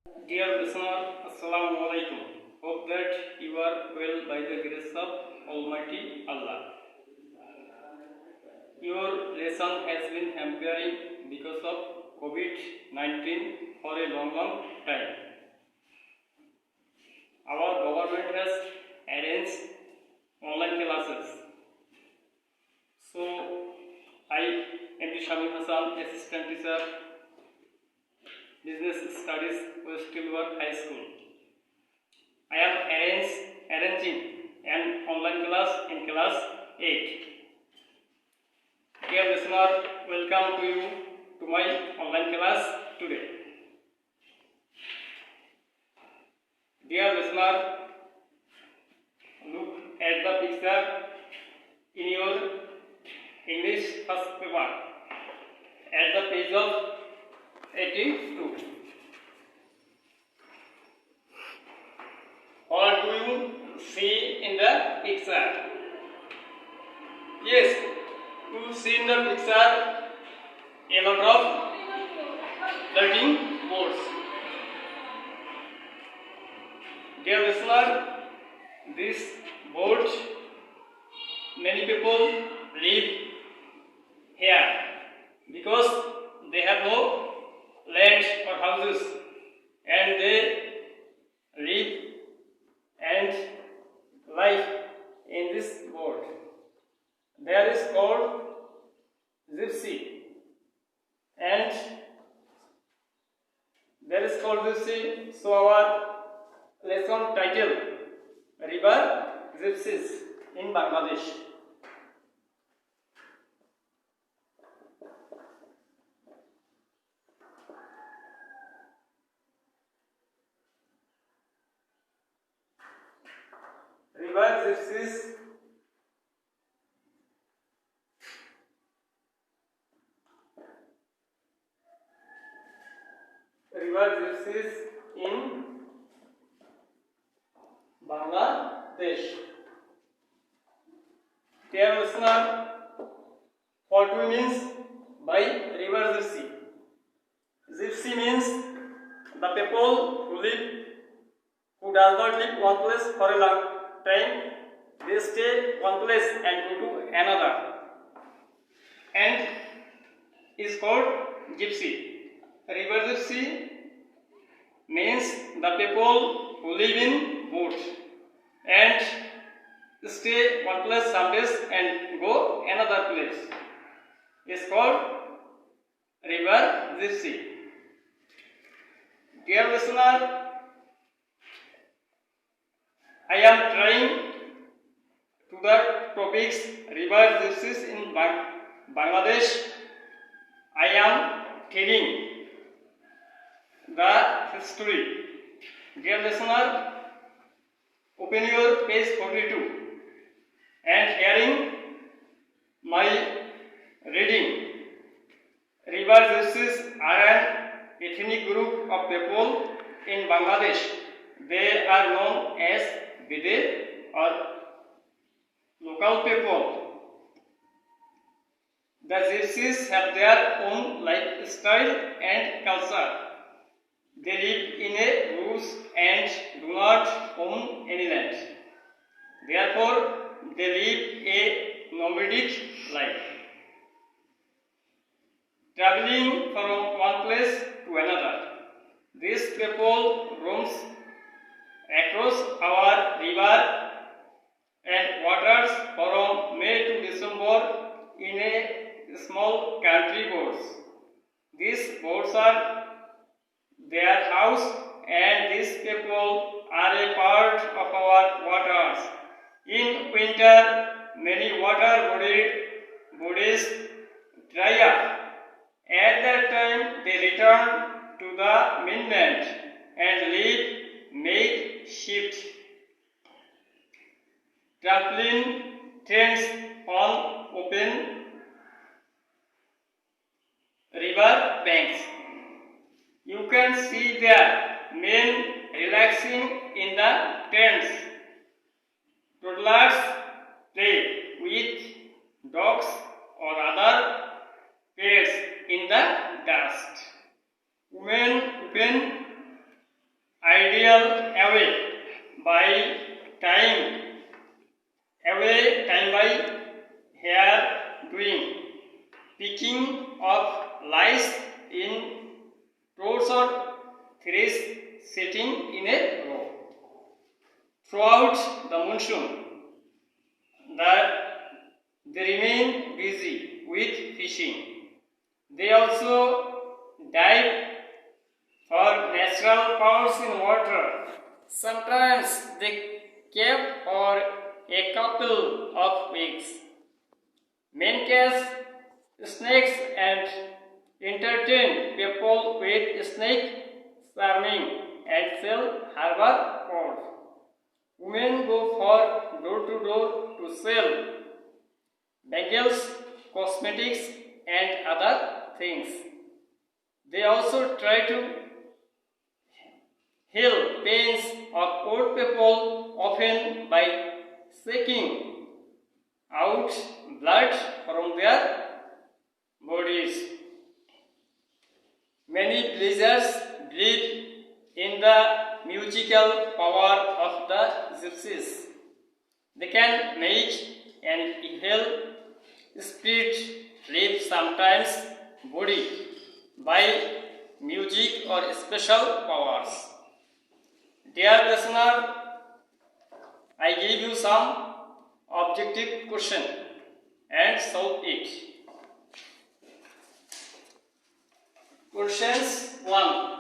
Dear listener, Assalamu alaikum. Hope that you are well by the grace of Almighty Allah. Your lesson has been hampering because of COVID-19 for a long time. Our government has arranged online classes. So, I am Shamim Hassan, Assistant Teacher, Business Studies, West Tilburg High School. I am arranging an online class in class 8. Dear listener, welcome to you to my online class today. Dear listener, look at the picture in your English first paper at the page of 82. What do you see in the picture? Yes, you see in the picture a lot of learning boards. Dear listener, this board, many people live here because they have no land or houses, and they live and life in this world. There is called gypsy, and there is called gypsy. So our lesson title: River Gypsies in Bangladesh. River gypsies in Bangladesh. Dear listener, what we means by river gypsy? Gypsy means the people who does not live one place for a long time. They stay one place and go to another, and is called gypsy. River gypsy means the people who live in boats and stay one place some days and go another place. Is called river gypsy. Dear listener, I am trying to the topics river gypsies in Bangladesh. I am telling the history. Dear listener, open your page 42 and hearing my reading. River gypsies are an ethnic group of people in Bangladesh. They are known as Bide or local people. The gypsies have their own lifestyle and culture. They live in a woods and do not own any land. Therefore, they live a nomadic life, traveling from one place to another. These people roams across our river and waters from May to December in a small country boats. These boats are their house, and these people are a part of our waters. In winter, many water bodies dry up. At that time, they return to the mainland and live makeshift trampoline tents on open river banks. You can see their men relaxing in the tents. Toddlers play with dogs or other pets in the dust. Women open ideal away by time, away time by here doing, picking of lice in toads or threes sitting in a row. Throughout the monsoon, they remain busy with fishing. They also dive for natural powers in water. Sometimes they camp for a couple of weeks. Men catch snakes and entertain people with snake charming and sell harbor pods. Women go for door to door to sell bangles, cosmetics, and other things. They also try to heal pains of old people, often by sucking out blood from their bodies. Many villagers believe in the musical power of the gypsies. They can make an evil spirit leave sometimes body by music or special powers. Dear listener, I give you some objective question and solve it. Questions 1.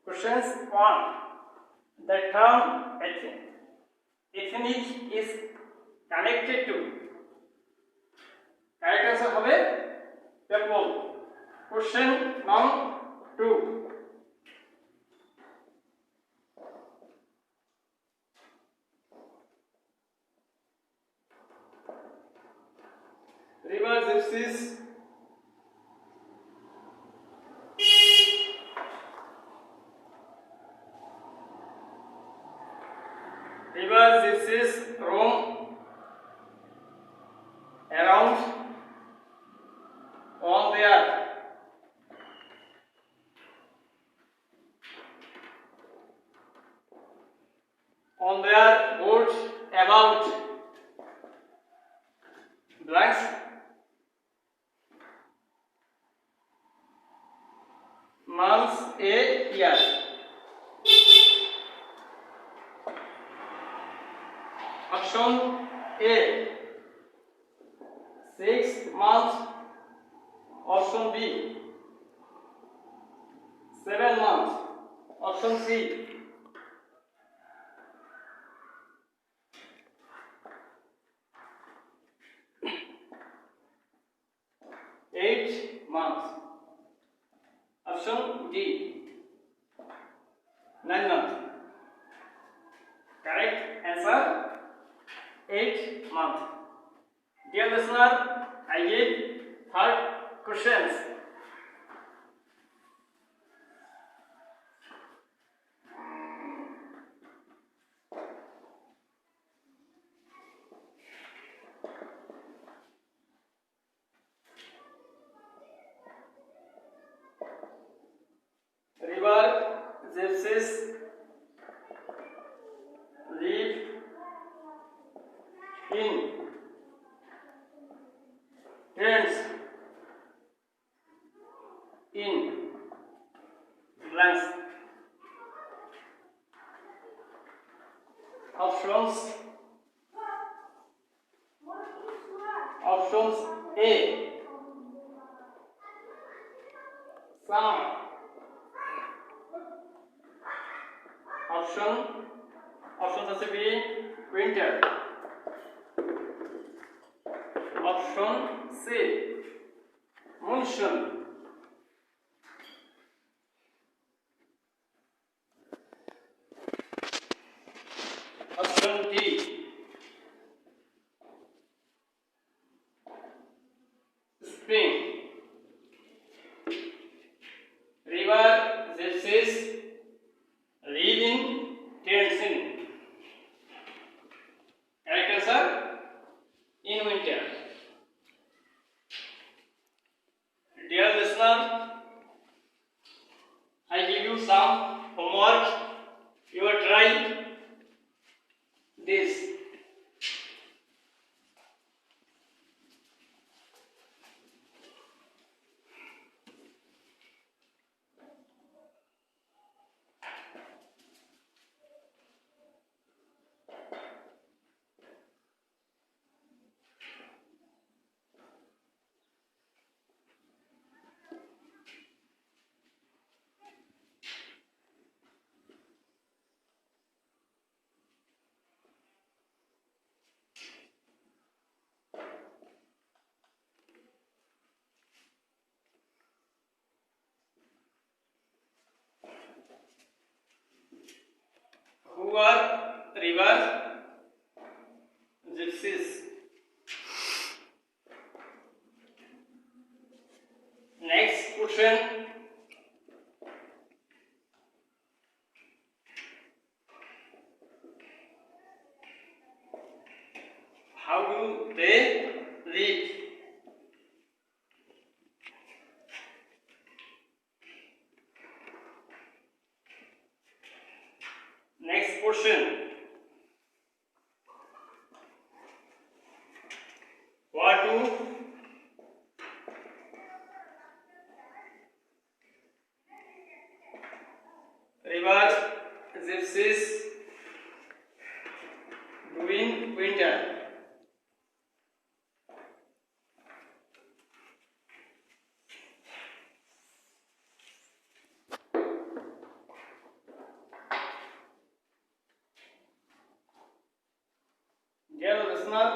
Questions 1. The term ethnic is connected to. Correct answer হবে people. Question number 2. River gypsies roam around on their boats about blanks months a year. Option A 6 months. Option B 7 months. Option C 8 months. Option D 9 months. Correct answer 8 months. Dear listener, I give third questions. River gypsies live in tents in blanks. Options A. Summer. Option আছে B. Winter. Option C. Monsoon. Option D. Spring. River gypsies live in tents in. Correct answer in winter. Dear listener, I give you some homework. You will try this. Who are river gypsies? Next question. How do they live? Next question. What do river gypsies do in winter? Dear listener,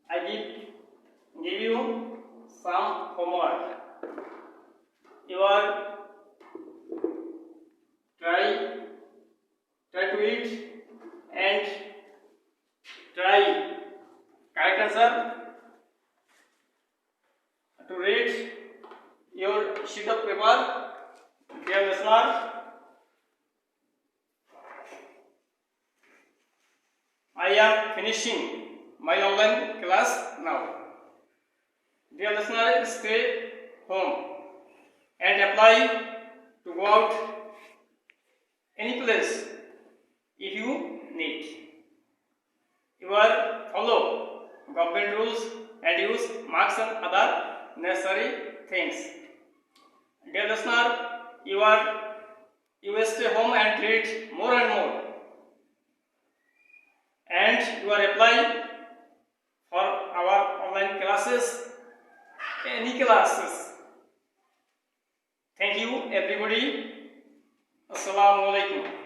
I give you some homework. You are try to eat and try correct answer to read your sheet of paper. Dear listener, I am finishing my online class now. Dear listener, stay home and apply to go out any place if you need. You are follow government rules and use masks and other necessary things. Dear listener, you will stay home and read more and more, and you are applying for our online classes, any classes. Thank you everybody. Assalamu alaikum.